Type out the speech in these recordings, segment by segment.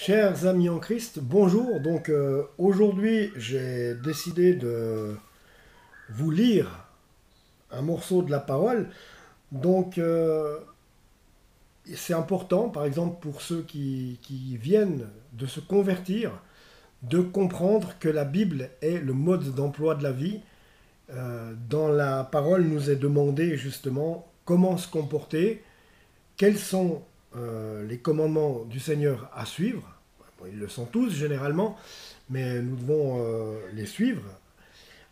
Chers amis en Christ, bonjour. Aujourd'hui, j'ai décidé de vous lire un morceau de la parole. Donc, c'est important, par exemple, pour ceux qui viennent de se convertir, de comprendre que la Bible est le mode d'emploi de la vie. Dans la parole, nous est demandé justement comment se comporter, quels sont les commandements du Seigneur à suivre. Bon, ils le sont tous généralement, mais nous devons les suivre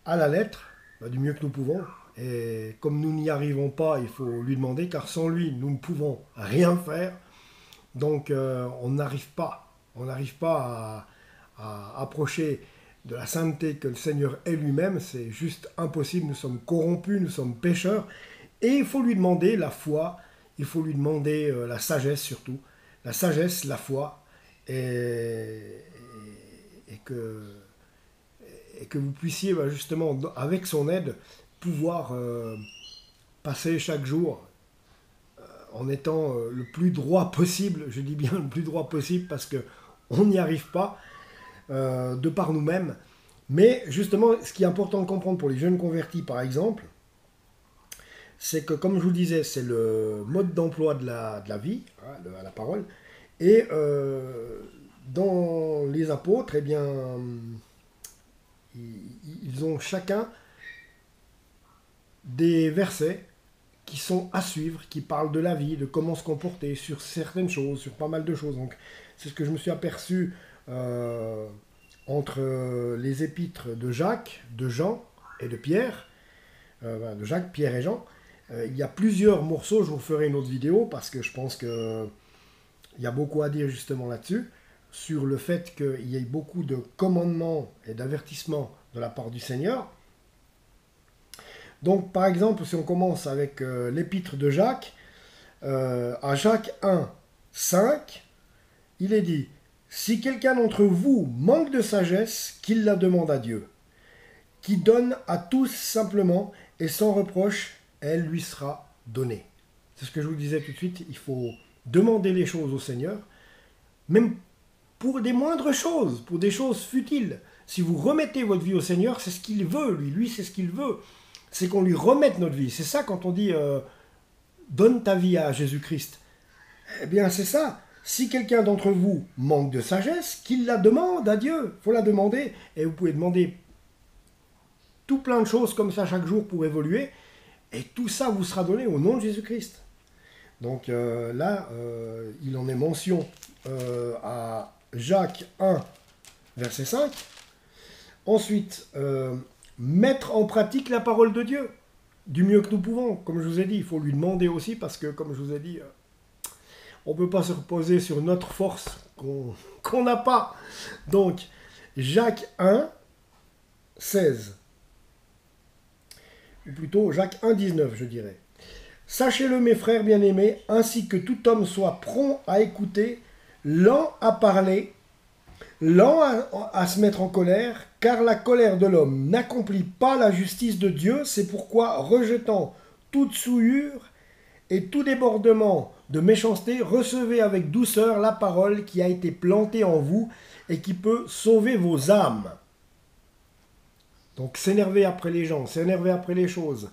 à la lettre, du mieux que nous pouvons. Et comme nous n'y arrivons pas, il faut lui demander, car sans lui, nous ne pouvons rien faire. On n'arrive pas à approcher de la sainteté que le Seigneur est lui-même. C'est juste impossible. Nous sommes corrompus, nous sommes pécheurs. Et il faut lui demander la foi, il faut lui demander la sagesse surtout. La sagesse, la foi, et, et que, et que vous puissiez justement, avec son aide, pouvoir passer chaque jour en étant le plus droit possible. Je dis bien le plus droit possible parce que on n'y arrive pas de par nous-mêmes. Mais justement, ce qui est important de comprendre pour les jeunes convertis, par exemple, c'est que, comme je vous le disais, c'est le mode d'emploi de la vie, hein, la parole. Et dans les apôtres, eh bien, ils ont chacun des versets qui sont à suivre, qui parlent de la vie, de comment se comporter sur certaines choses, sur pas mal de choses. Donc, c'est ce que je me suis aperçu entre les épîtres de Jacques, de Jean et de Pierre, de Jacques, Pierre et Jean. Il y a plusieurs morceaux, je vous ferai une autre vidéo parce que je pense qu'il y a beaucoup à dire justement là-dessus, sur le fait qu'il y ait beaucoup de commandements et d'avertissements de la part du Seigneur. Donc par exemple, si on commence avec l'épître de Jacques, à Jacques 1, 5, il est dit « Si quelqu'un d'entre vous manque de sagesse, qu'il la demande à Dieu, qui donne à tous simplement et sans reproche, elle lui sera donnée. » C'est ce que je vous disais tout de suite, il faut demander les choses au Seigneur, même pour des moindres choses, pour des choses futiles. Si vous remettez votre vie au Seigneur, c'est ce qu'il veut, lui c'est ce qu'il veut. C'est qu'on lui remette notre vie. C'est ça quand on dit donne ta vie à Jésus-Christ. Eh bien c'est ça. Si quelqu'un d'entre vous manque de sagesse, qu'il la demande à Dieu. Il faut la demander. Et vous pouvez demander tout plein de choses comme ça chaque jour pour évoluer. Et tout ça vous sera donné au nom de Jésus-Christ. Donc là, il en est mention à Jacques 1, verset 5. Ensuite, mettre en pratique la parole de Dieu du mieux que nous pouvons. Comme je vous ai dit, il faut lui demander aussi parce que, comme je vous ai dit, on ne peut pas se reposer sur notre force qu'on n'a pas. Donc, Jacques 1, 16. Ou plutôt Jacques 1, 19, je dirais. Sachez-le, mes frères bien-aimés, ainsi que tout homme soit prompt à écouter, lent à parler, lent à se mettre en colère, car la colère de l'homme n'accomplit pas la justice de Dieu. C'est pourquoi, rejetant toute souillure et tout débordement de méchanceté, recevez avec douceur la parole qui a été plantée en vous et qui peut sauver vos âmes. Donc s'énerver après les gens, s'énerver après les choses,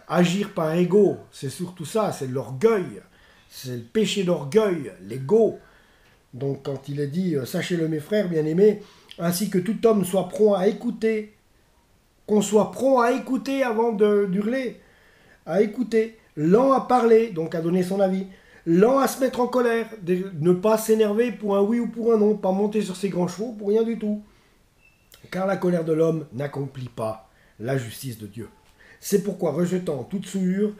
agir par ego, c'est surtout ça, c'est l'orgueil, c'est le péché d'orgueil, l'ego. Donc quand il est dit, sachez-le mes frères bien-aimés, ainsi que tout homme soit prompt à écouter, qu'on soit prompt à écouter avant d'hurler, à écouter, lent à parler, donc à donner son avis, lent à se mettre en colère, ne pas s'énerver pour un oui ou pour un non, pas monter sur ses grands chevaux pour rien du tout. Car la colère de l'homme n'accomplit pas la justice de Dieu. C'est pourquoi, rejetant toute souillure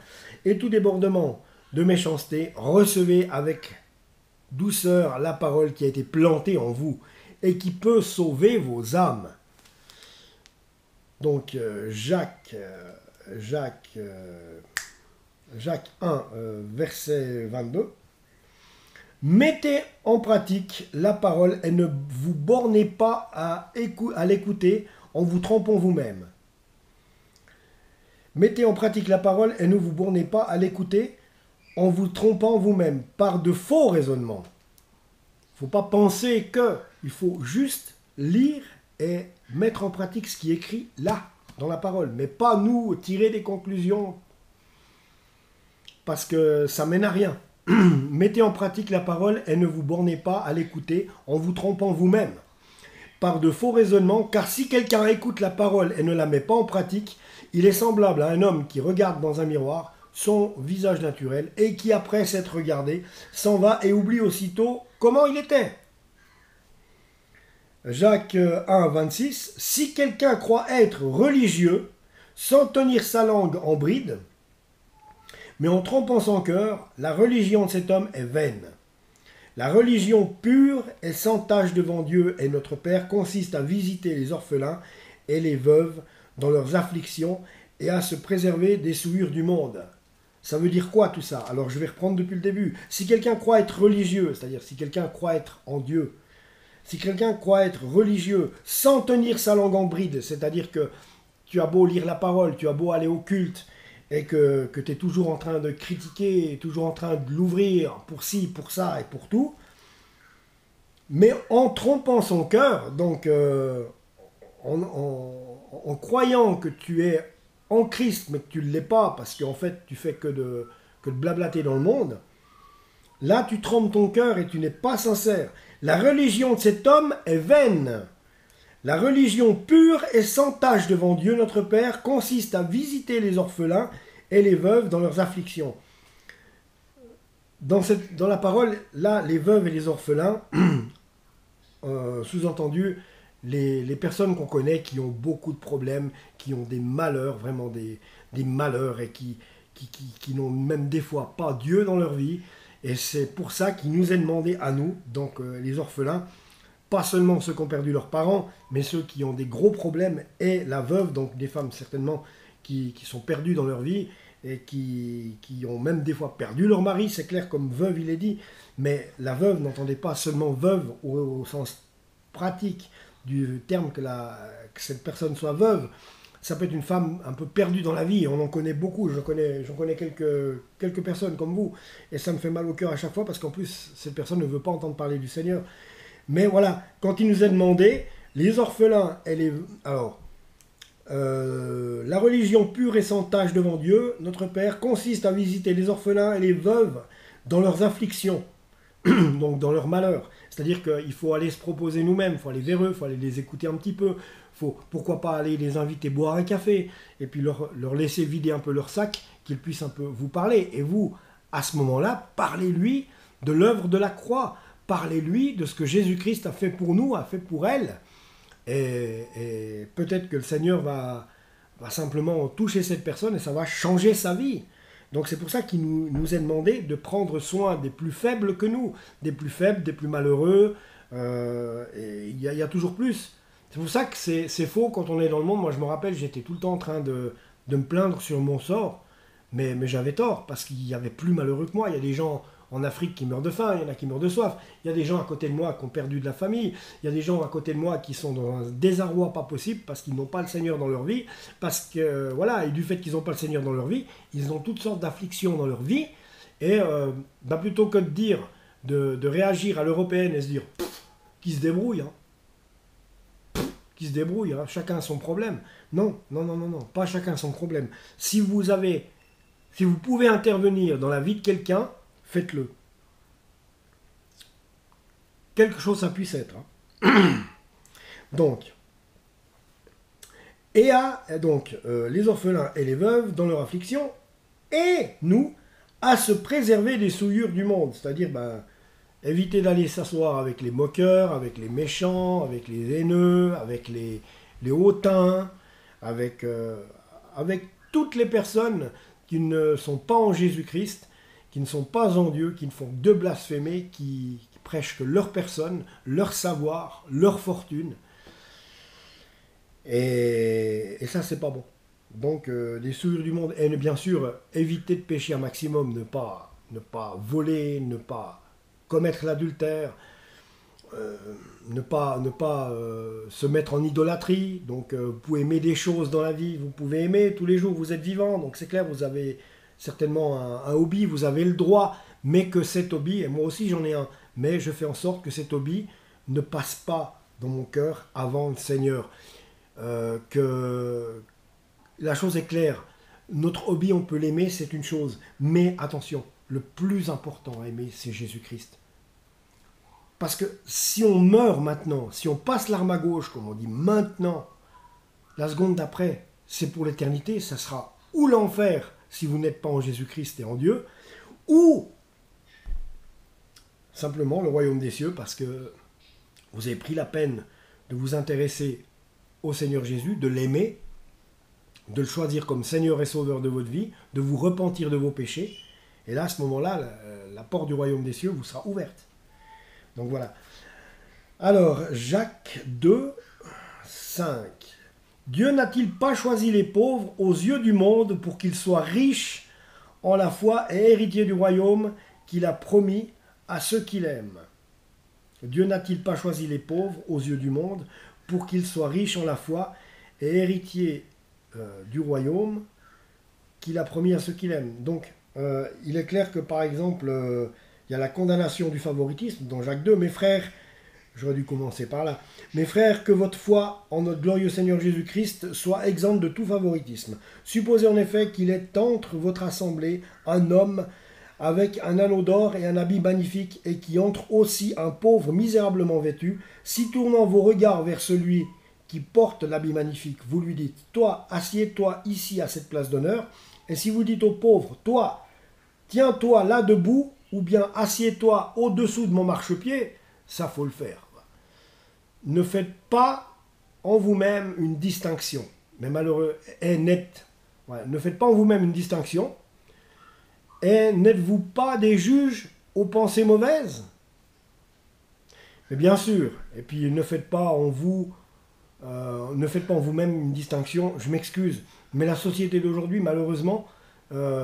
et tout débordement de méchanceté, recevez avec douceur la parole qui a été plantée en vous et qui peut sauver vos âmes. Donc Jacques 1, verset 22. Mettez en pratique la parole et ne vous bornez pas à l'écouter en vous trompant vous-même. Mettez en pratique la parole et ne vous bornez pas à l'écouter en vous trompant vous-même par de faux raisonnements. faut pas penser que. Il faut juste lire et mettre en pratique ce qui est écrit là, dans la parole. Mais pas nous tirer des conclusions parce que ça mène à rien. Mettez en pratique la parole et ne vous bornez pas à l'écouter en vous trompant vous-même par de faux raisonnements, car si quelqu'un écoute la parole et ne la met pas en pratique, il est semblable à un homme qui regarde dans un miroir son visage naturel et qui, après s'être regardé, s'en va et oublie aussitôt comment il était. Jacques 1, 26. Si quelqu'un croit être religieux, sans tenir sa langue en bride, mais en trompant son cœur, la religion de cet homme est vaine. La religion pure et sans tache devant Dieu et notre Père consiste à visiter les orphelins et les veuves dans leurs afflictions et à se préserver des souillures du monde. Ça veut dire quoi tout ça? Alors je vais reprendre depuis le début. Si quelqu'un croit être religieux, c'est-à-dire si quelqu'un croit être en Dieu, si quelqu'un croit être religieux sans tenir sa langue en bride, c'est-à-dire que tu as beau lire la parole, tu as beau aller au culte, et que tu es toujours en train de critiquer, toujours en train de l'ouvrir pour ci, pour ça et pour tout, mais en trompant son cœur, donc en croyant que tu es en Christ, mais que tu ne l'es pas, parce qu'en fait tu fais que de blablater dans le monde, là tu trompes ton cœur et tu n'es pas sincère. La religion de cet homme est vaine. La religion pure et sans tache devant Dieu notre Père consiste à visiter les orphelins et les veuves dans leurs afflictions. Dans la parole, là, les veuves et les orphelins, sous-entendu, les personnes qu'on connaît qui ont beaucoup de problèmes, qui ont des malheurs, vraiment des malheurs, et qui n'ont même des fois pas Dieu dans leur vie. Et c'est pour ça qu'il nous est demandé à nous, donc les orphelins, pas seulement ceux qui ont perdu leurs parents, mais ceux qui ont des gros problèmes, et la veuve, donc des femmes certainement qui sont perdues dans leur vie, et qui ont même des fois perdu leur mari, c'est clair, comme veuve il est dit, mais la veuve, n'entendez pas seulement veuve au sens pratique du terme que cette personne soit veuve, ça peut être une femme un peu perdue dans la vie, on en connaît beaucoup, j'en connais quelques personnes comme vous, et ça me fait mal au cœur à chaque fois, parce qu'en plus, cette personne ne veut pas entendre parler du Seigneur. Mais voilà, quand il nous est demandé, les orphelins et les... Alors, la religion pure et sans tache devant Dieu, notre Père, consiste à visiter les orphelins et les veuves dans leurs afflictions, donc dans leurs malheurs. C'est-à-dire qu'il faut aller se proposer nous-mêmes, il faut aller vers eux, il faut aller les écouter un petit peu, pourquoi pas aller les inviter boire un café, et puis leur laisser vider un peu leur sac, qu'ils puissent un peu vous parler. Et vous, à ce moment-là, parlez-lui de l'œuvre de la croix, parlez-lui de ce que Jésus-Christ a fait pour nous, a fait pour elle. Et peut-être que le Seigneur va simplement toucher cette personne et ça va changer sa vie. Donc c'est pour ça qu'il nous est demandé de prendre soin des plus faibles que nous, des plus faibles, des plus malheureux, et il y a toujours plus. C'est pour ça que c'est faux quand on est dans le monde. Moi je me rappelle, j'étais tout le temps en train de me plaindre sur mon sort, mais j'avais tort, parce qu'il y avait plus malheureux que moi. Il y a des gens en Afrique qui meurent de faim, il y en a qui meurent de soif, il y a des gens à côté de moi qui ont perdu de la famille, il y a des gens à côté de moi qui sont dans un désarroi pas possible parce qu'ils n'ont pas le Seigneur dans leur vie, parce que voilà, et du fait qu'ils n'ont pas le Seigneur dans leur vie, ils ont toutes sortes d'afflictions dans leur vie, et plutôt que de dire, de réagir à l'européenne et se dire qui se débrouille, qui se débrouille, chacun a son problème. Non, pas chacun son problème. Si vous pouvez intervenir dans la vie de quelqu'un, faites-le. Quelque chose ça puisse être. Donc, les orphelins et les veuves dans leur affliction, et nous, à se préserver des souillures du monde. C'est-à-dire, éviter d'aller s'asseoir avec les moqueurs, avec les méchants, avec les haineux, avec les hautains, avec toutes les personnes qui ne sont pas en Jésus-Christ, qui ne sont pas en Dieu, qui ne font que de blasphémer, qui prêchent que leur personne, leur savoir, leur fortune. Et ça, c'est pas bon. Donc, des souillures du monde, et bien sûr, éviter de pécher un maximum, ne pas voler, ne pas commettre l'adultère, ne pas se mettre en idolâtrie. Donc, vous pouvez aimer des choses dans la vie, vous pouvez aimer tous les jours, vous êtes vivant, donc c'est clair, vous avez certainement un hobby, vous avez le droit, mais que cet hobby, et moi aussi j'en ai un, mais je fais en sorte que cet hobby ne passe pas dans mon cœur avant le Seigneur. Que la chose est claire, notre hobby, on peut l'aimer, c'est une chose, mais attention, le plus important à aimer, c'est Jésus-Christ. Parce que si on meurt maintenant, si on passe l'arme à gauche, comme on dit maintenant, la seconde d'après, c'est pour l'éternité, ça sera ou l'enfer si vous n'êtes pas en Jésus-Christ et en Dieu, ou simplement le royaume des cieux, parce que vous avez pris la peine de vous intéresser au Seigneur Jésus, de l'aimer, de le choisir comme Seigneur et Sauveur de votre vie, de vous repentir de vos péchés, et là, à ce moment-là, la porte du royaume des cieux vous sera ouverte. Donc voilà. Alors, Jacques 2, 5. Dieu n'a-t-il pas choisi les pauvres aux yeux du monde pour qu'ils soient riches en la foi et héritiers du royaume qu'il a promis à ceux qu'il aime? Dieu n'a-t-il pas choisi les pauvres aux yeux du monde pour qu'ils soient riches en la foi et héritiers du royaume qu'il a promis à ceux qu'il aime? Donc, il est clair que par exemple, il y a la condamnation du favoritisme dans Jacques 2. Mes frères, j'aurais dû commencer par là. Mes frères, que votre foi en notre glorieux Seigneur Jésus-Christ soit exempte de tout favoritisme. Supposez en effet qu'il est entre votre assemblée un homme avec un anneau d'or et un habit magnifique, et qui entre aussi un pauvre misérablement vêtu. Si tournant vos regards vers celui qui porte l'habit magnifique, vous lui dites, toi, assieds-toi ici à cette place d'honneur, et si vous dites au pauvre, toi, tiens-toi là debout, ou bien assieds-toi au-dessous de mon marchepied, ça faut le faire. Ne faites pas en vous-même une distinction, mais malheureux et net. Ouais, ne faites pas en vous-même une distinction, et n'êtes-vous pas des juges aux pensées mauvaises? Mais bien sûr, et puis ne faites pas en vous-même une distinction, je m'excuse, mais la société d'aujourd'hui, malheureusement,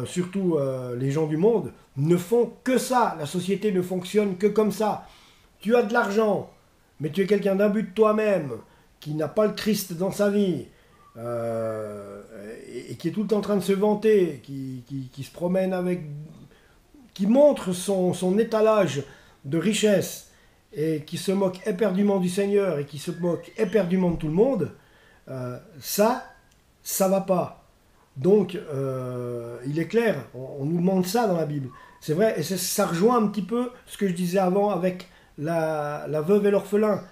surtout les gens du monde, ne font que ça. La société ne fonctionne que comme ça. Tu as de l'argent, mais tu es quelqu'un d'imbu de toi-même, qui n'a pas le Christ dans sa vie, et qui est tout le temps en train de se vanter, qui se promène avec, qui montre son étalage de richesse, et qui se moque éperdument du Seigneur, et qui se moque éperdument de tout le monde, ça va pas. Donc, il est clair, on nous demande ça dans la Bible. C'est vrai, et ça rejoint un petit peu ce que je disais avant avec la veuve et l'orphelin.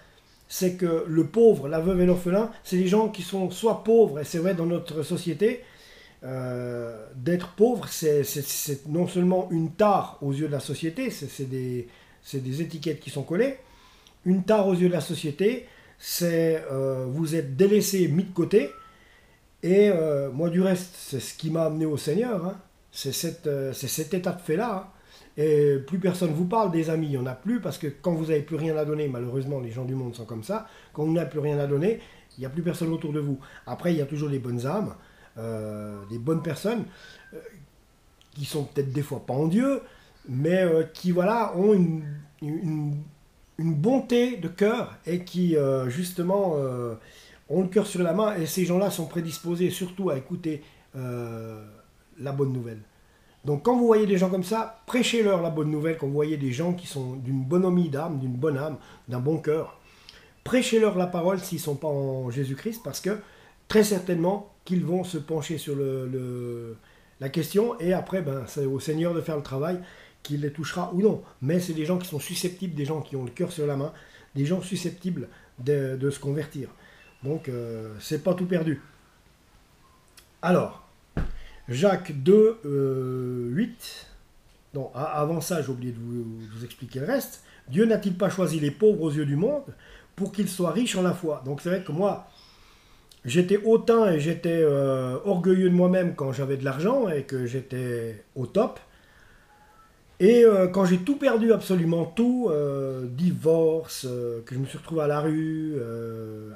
C'est que le pauvre, la veuve et l'orphelin, c'est des gens qui sont soit pauvres, et c'est vrai dans notre société, d'être pauvre, c'est non seulement une tare aux yeux de la société, c'est des étiquettes qui sont collées. Une tare aux yeux de la société, c'est vous êtes délaissé, mis de côté. Et moi, du reste, c'est ce qui m'a amené au Seigneur. Hein. C'est cet état de fait-là. Hein. Et plus personne vous parle des amis, il n'y en a plus, parce que quand vous n'avez plus rien à donner, malheureusement, les gens du monde sont comme ça, quand vous n'avez plus rien à donner, il n'y a plus personne autour de vous. Après, il y a toujours des bonnes âmes, des bonnes personnes, qui sont peut-être des fois pas en Dieu, mais qui, voilà, ont une bonté de cœur, et qui, justement... ont le cœur sur la main, et ces gens-là sont prédisposés surtout à écouter la bonne nouvelle. Donc quand vous voyez des gens comme ça, prêchez-leur la bonne nouvelle. Quand vous voyez des gens qui sont d'une bonhomie d'âme, d'une bonne âme, d'un bon cœur, prêchez-leur la parole s'ils ne sont pas en Jésus-Christ, parce que très certainement qu'ils vont se pencher sur la question, et après c'est au Seigneur de faire le travail, qu'il les touchera ou non. Mais c'est des gens qui sont susceptibles, des gens qui ont le cœur sur la main, des gens susceptibles de se convertir. Donc, c'est pas tout perdu. Alors, Jacques 2, 8. Non, avant ça, j'ai oublié de vous expliquer le reste. Dieu n'a-t-il pas choisi les pauvres aux yeux du monde pour qu'ils soient riches en la foi? Donc, c'est vrai que moi, j'étais hautain et j'étais orgueilleux de moi-même quand j'avais de l'argent et que j'étais au top. Et quand j'ai tout perdu, absolument tout, divorce, que je me suis retrouvé à la rue,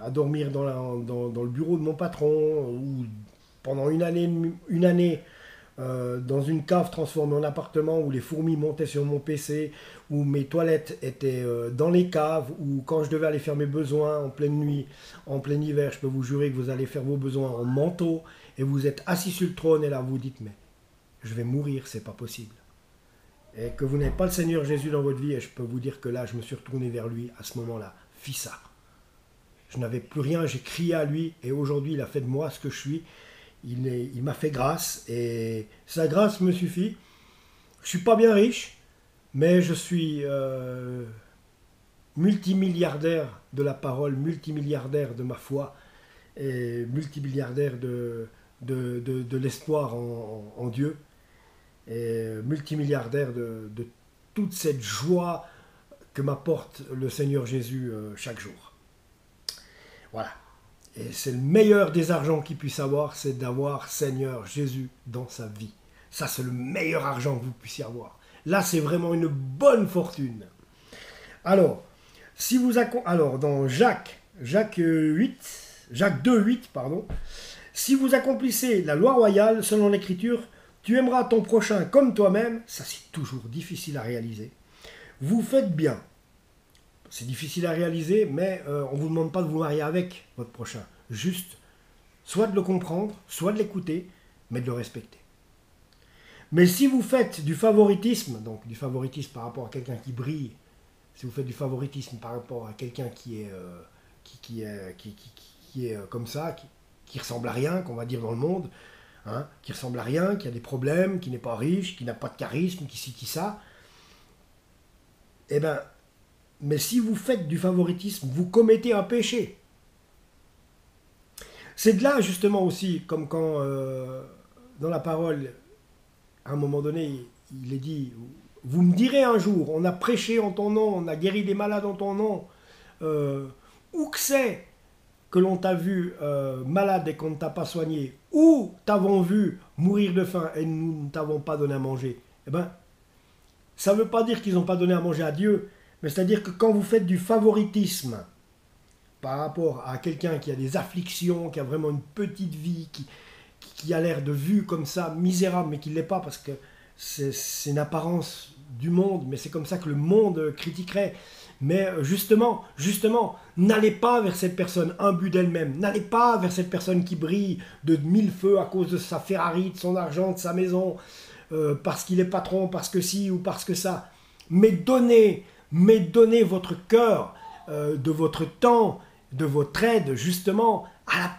à dormir dans le bureau de mon patron, ou pendant une année dans une cave transformée en appartement, où les fourmis montaient sur mon PC, où mes toilettes étaient dans les caves, où quand je devais aller faire mes besoins en pleine nuit, en plein hiver, je peux vous jurer que vous allez faire vos besoins en manteau, et vous êtes assis sur le trône, et là vous dites, mais je vais mourir, c'est pas possible. et que vous n'avez pas le Seigneur Jésus dans votre vie, et je peux vous dire que là, je me suis retourné vers lui à ce moment-là, fissa. Je n'avais plus rien, j'ai crié à lui, et aujourd'hui, il a fait de moi ce que je suis. Il m'a fait grâce, et sa grâce me suffit. Je suis pas bien riche, mais je suis multimilliardaire de la parole, multimilliardaire de ma foi, et multimilliardaire de l'espoir en Dieu, et multimilliardaire de toute cette joie que m'apporte le Seigneur Jésus chaque jour. Voilà. Et c'est le meilleur des argents qu'il puisse avoir, c'est d'avoir Seigneur Jésus dans sa vie. Ça, c'est le meilleur argent que vous puissiez avoir. Là, c'est vraiment une bonne fortune. Alors, dans Jacques 2, 8, pardon, si vous accomplissez la loi royale selon l'Écriture, tu aimeras ton prochain comme toi-même. Ça, c'est toujours difficile à réaliser. Vous faites bien. C'est difficile à réaliser, mais on ne vous demande pas de vous marier avec votre prochain. Juste, soit de le comprendre, soit de l'écouter, mais de le respecter. Mais si vous faites du favoritisme, donc du favoritisme par rapport à quelqu'un qui brille, si vous faites du favoritisme par rapport à quelqu'un qui est comme ça, qui ressemble à rien, qu'on va dire dans le monde, hein, qui ressemble à rien, qui a des problèmes, qui n'est pas riche, qui n'a pas de charisme, qui ci, qui ça, eh bien, mais si vous faites du favoritisme, vous commettez un péché. C'est de là justement aussi, comme quand dans la parole, à un moment donné, il est dit, vous me direz un jour, on a prêché en ton nom, on a guéri des malades en ton nom, où que c'est que l'on t'a vu malade et qu'on ne t'a pas soigné, ou t'avons vu mourir de faim et nous ne t'avons pas donné à manger, eh bien, ça ne veut pas dire qu'ils n'ont pas donné à manger à Dieu, mais c'est-à-dire que quand vous faites du favoritisme par rapport à quelqu'un qui a des afflictions, qui a vraiment une petite vie, qui a l'air de vue comme ça, misérable, mais qui ne l'est pas parce que c'est une apparence du monde, mais c'est comme ça que le monde critiquerait. Mais justement, n'allez pas vers cette personne imbue d'elle-même, n'allez pas vers cette personne qui brille de mille feux à cause de sa Ferrari, de son argent, de sa maison, parce qu'il est patron, parce que si ou parce que ça. Mais donnez votre cœur, de votre temps, de votre aide, justement, à la